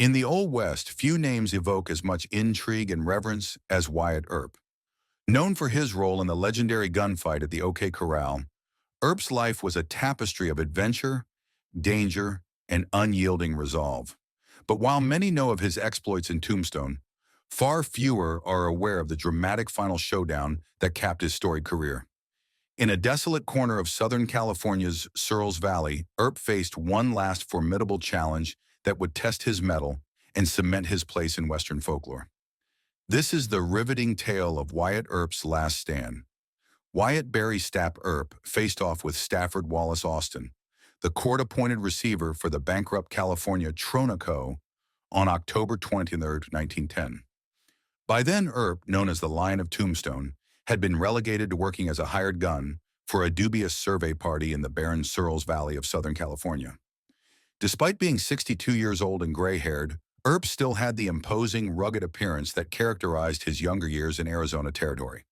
In the Old West, few names evoke as much intrigue and reverence as Wyatt Earp. Known for his role in the legendary gunfight at the OK Corral, Earp's life was a tapestry of adventure, danger, and unyielding resolve. But while many know of his exploits in Tombstone, far fewer are aware of the dramatic final showdown that capped his storied career. In a desolate corner of Southern California's Searles Valley, Earp faced one last formidable challenge that would test his mettle and cement his place in Western folklore. This is the riveting tale of Wyatt Earp's last stand. Wyatt Barry Stapp Earp faced off with Stafford Wallace Austin, the court-appointed receiver for the bankrupt California Trona Co., on October 23, 1910. By then, Earp, known as the Lion of Tombstone, had been relegated to working as a hired gun for a dubious survey party in the barren Searles Valley of Southern California. Despite being 62 years old and gray-haired, Earp still had the imposing, rugged appearance that characterized his younger years in Arizona territory.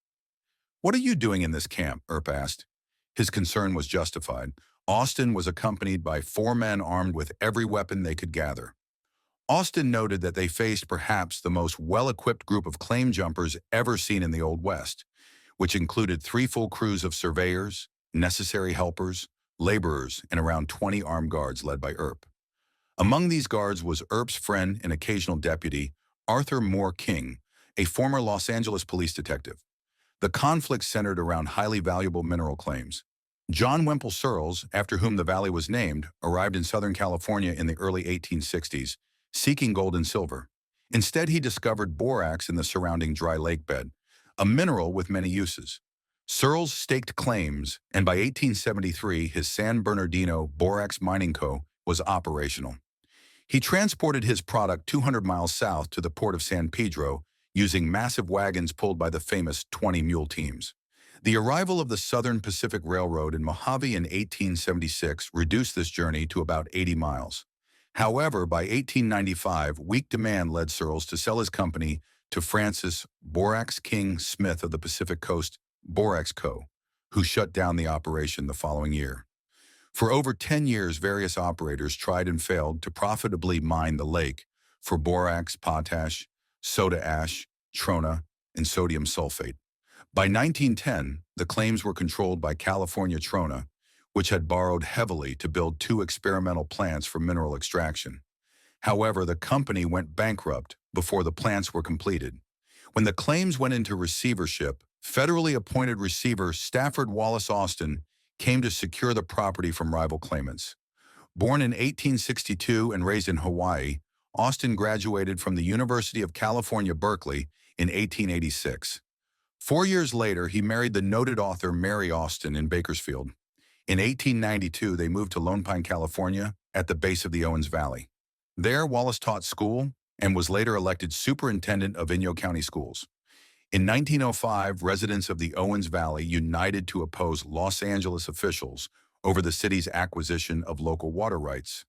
"What are you doing in this camp?" Earp asked. His concern was justified. Austin was accompanied by 4 men armed with every weapon they could gather. Austin noted that they faced perhaps the most well-equipped group of claim jumpers ever seen in the Old West, which included 3 full crews of surveyors, necessary helpers, laborers, and around 20 armed guards led by Earp. Among these guards was Earp's friend and occasional deputy, Arthur Moore King, a former Los Angeles police detective. The conflict centered around highly valuable mineral claims. John Wemple Searles, after whom the valley was named, arrived in Southern California in the early 1860s, seeking gold and silver. Instead, he discovered borax in the surrounding dry lake bed, a mineral with many uses. Searles staked claims, and by 1873, his San Bernardino Borax Mining Co. was operational. He transported his product 200 miles south to the port of San Pedro using massive wagons pulled by the famous 20-mule teams. The arrival of the Southern Pacific Railroad in Mojave in 1876 reduced this journey to about 80 miles. However, by 1895, weak demand led Searles to sell his company to Francis Borax King Smith of the Pacific Coast Borax Co., who shut down the operation the following year. For over 10 years, various operators tried and failed to profitably mine the lake for borax, potash, soda ash, trona, and sodium sulfate. By 1910, the claims were controlled by California Trona, which had borrowed heavily to build 2 experimental plants for mineral extraction. However, the company went bankrupt before the plants were completed. When the claims went into receivership, federally appointed receiver Stafford Wallace Austin came to secure the property from rival claimants. Born in 1862 and raised in Hawaii, Austin graduated from the University of California, Berkeley in 1886. 4 years later, he married the noted author Mary Austin in Bakersfield. In 1892, they moved to Lone Pine, California, at the base of the Owens Valley. There, Wallace taught school and was later elected superintendent of Inyo County Schools. In 1905, residents of the Owens Valley united to oppose Los Angeles officials over the city's acquisition of local water rights.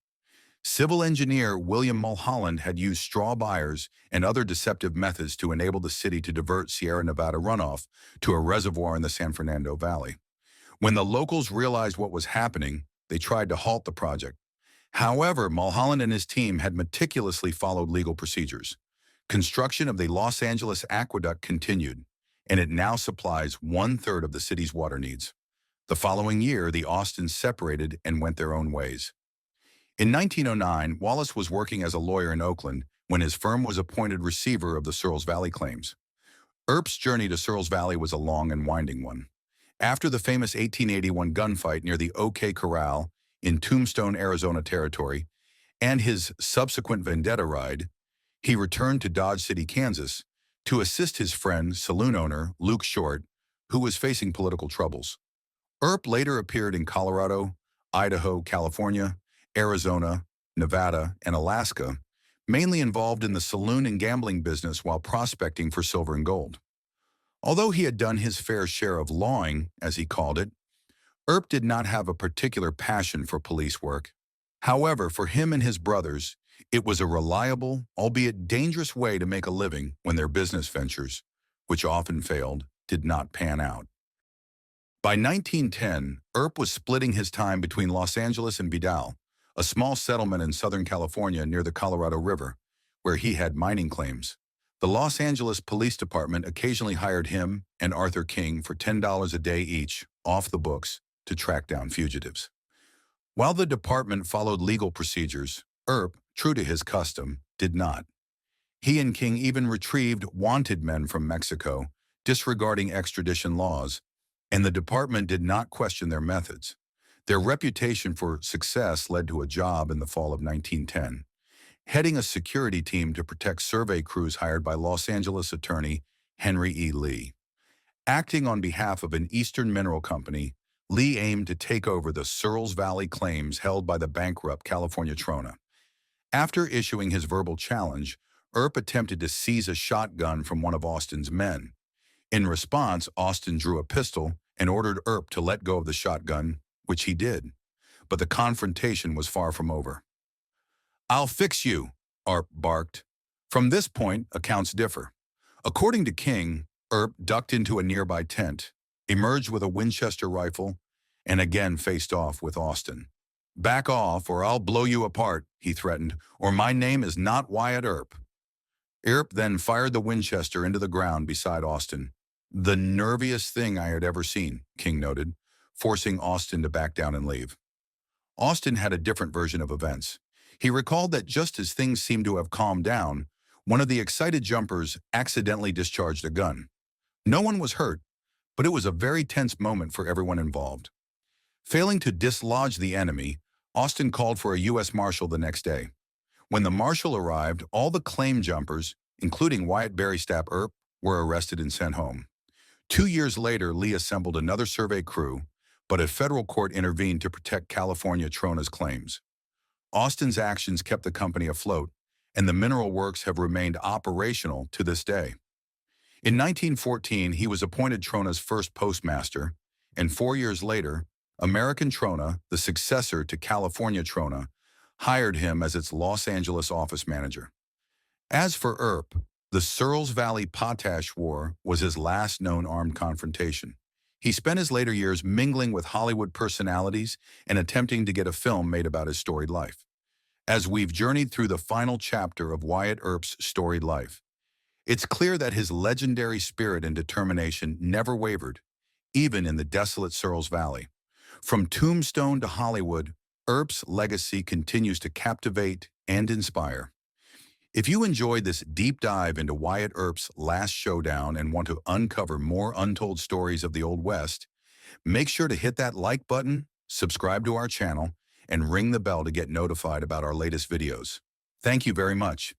Civil engineer William Mulholland had used straw buyers and other deceptive methods to enable the city to divert Sierra Nevada runoff to a reservoir in the San Fernando Valley. When the locals realized what was happening, they tried to halt the project. However, Mulholland and his team had meticulously followed legal procedures. Construction of the Los Angeles Aqueduct continued, and it now supplies 1/3 of the city's water needs. The following year, the Austins separated and went their own ways. In 1909, Wallace was working as a lawyer in Oakland when his firm was appointed receiver of the Searles Valley claims. Earp's journey to Searles Valley was a long and winding one. After the famous 1881 gunfight near the OK Corral in Tombstone, Arizona territory, and his subsequent vendetta ride, he returned to Dodge City, Kansas, to assist his friend, saloon owner Luke Short, who was facing political troubles. Earp later appeared in Colorado, Idaho, California, Arizona, Nevada, and Alaska, mainly involved in the saloon and gambling business while prospecting for silver and gold. Although he had done his fair share of lawing, as he called it, Earp did not have a particular passion for police work. However, for him and his brothers, it was a reliable, albeit dangerous way to make a living when their business ventures, which often failed, did not pan out. By 1910, Earp was splitting his time between Los Angeles and Vidal, a small settlement in Southern California near the Colorado River, where he had mining claims. The Los Angeles Police Department occasionally hired him and Arthur King for $10 a day each, off the books, to track down fugitives. While the department followed legal procedures, Earp, true to his custom, did not. He and King even retrieved wanted men from Mexico, disregarding extradition laws, and the department did not question their methods. Their reputation for success led to a job in the fall of 1910, heading a security team to protect survey crews hired by Los Angeles attorney Henry E. Lee. Acting on behalf of an Eastern mineral company, Lee aimed to take over the Searles Valley claims held by the bankrupt California Trona. After issuing his verbal challenge, Earp attempted to seize a shotgun from one of Austin's men. In response, Austin drew a pistol and ordered Earp to let go of the shotgun, which he did. But the confrontation was far from over. "I'll fix you," Earp barked. From this point, accounts differ. According to King, Earp ducked into a nearby tent, emerged with a Winchester rifle, and again faced off with Austin. "Back off or I'll blow you apart," he threatened, "or my name is not Wyatt Earp." Earp then fired the Winchester into the ground beside Austin. "The nerviest thing I had ever seen," King noted, forcing Austin to back down and leave. Austin had a different version of events. He recalled that just as things seemed to have calmed down, one of the excited jumpers accidentally discharged a gun. No one was hurt, but it was a very tense moment for everyone involved. Failing to dislodge the enemy, Austin called for a U.S. Marshal the next day. When the Marshal arrived, all the claim jumpers, including Wyatt Barrystab Earp, were arrested and sent home. 2 years later, Lee assembled another survey crew, but a federal court intervened to protect California Trona's claims. Austin's actions kept the company afloat, and the mineral works have remained operational to this day. In 1914, he was appointed Trona's first postmaster, and 4 years later, American Trona, the successor to California Trona, hired him as its Los Angeles office manager. As for Earp, the Searles Valley Potash War was his last known armed confrontation. He spent his later years mingling with Hollywood personalities and attempting to get a film made about his storied life. As we've journeyed through the final chapter of Wyatt Earp's storied life, it's clear that his legendary spirit and determination never wavered, even in the desolate Searles Valley. From Tombstone to Hollywood, Earp's legacy continues to captivate and inspire. If you enjoyed this deep dive into Wyatt Earp's last showdown and want to uncover more untold stories of the Old West, make sure to hit that like button, subscribe to our channel, and ring the bell to get notified about our latest videos. Thank you very much.